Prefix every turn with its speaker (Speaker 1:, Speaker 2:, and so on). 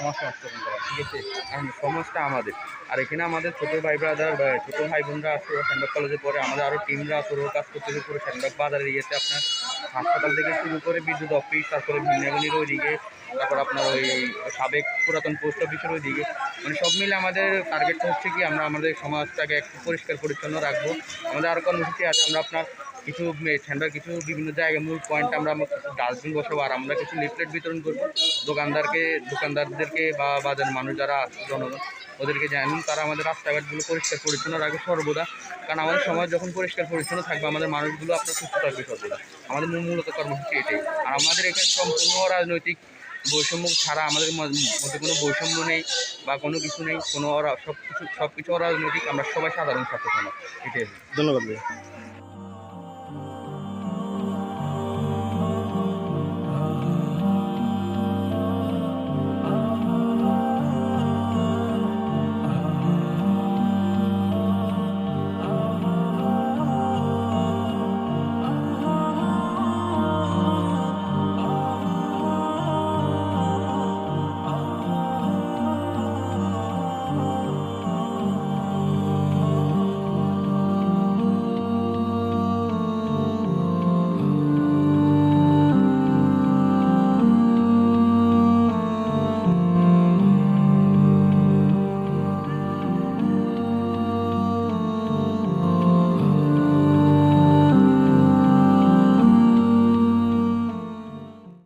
Speaker 1: সমাজ সংস্করণ করা, ঠিক আছে? কারণ সমাজটা আমাদের। আর এখানে আমাদের ছোটো ভাই ব্রাদার বা ছোটো ভাই বোনরা আছে ওরা সেন্ডক কলেজে পড়ে, আমাদের আরও টিমরা আছে ওরাও কাজ করতেছে পুরো সেন্ডক বাজারে ইয়েতে আপনার হাসপাতাল থেকে শুরু করে বিদ্যুৎ অফিস, তারপরে ভিন্নাগনির ওইদিকে, তারপর আপনার ওই সাবেক পুরাতন পোস্ট অফিসের ওইদিকে, মানে সব মিলে আমাদের টার্গেটটা হচ্ছে কি আমরা আমাদের সমাজটাকে একটু পরিষ্কার পরিচ্ছন্ন রাখবো। আমাদের আরও কর্মসূচি আছে, আমরা আপনার কিছু ঠান্ডার কিছু বিভিন্ন জায়গায় মূল পয়েন্ট আমরা ডাস্টবিন বসাবো, আর আমরা কিছু লিফলেট বিতরণ করবো দোকানদারদেরকে বা বাজারের মানুষ যারা জনগণ ওদেরকে জানুন তারা আমাদের রাস্তাঘাটগুলো পরিষ্কার পরিচ্ছন্ন রাখবে সর্বদা। কারণ আমাদের সমাজ যখন পরিষ্কার পরিচ্ছন্ন থাকবে আমাদের মানুষগুলো আপনার সুস্থ থাকবে সর্বদা। আমাদের মূলত কর্মসূচি এটাই। আর আমাদের এখানে সম্পূর্ণ রাজনৈতিক বৈষম্য ছাড়া আমাদের মধ্যে কোনো বৈষম্য নেই বা কোনো কিছু নেই, কোনো সব কিছু অরাজনৈতিক, আমরা সবাই সাধারণ ছাত্র সমাজ, এটাই।
Speaker 2: ধন্যবাদ ভাই।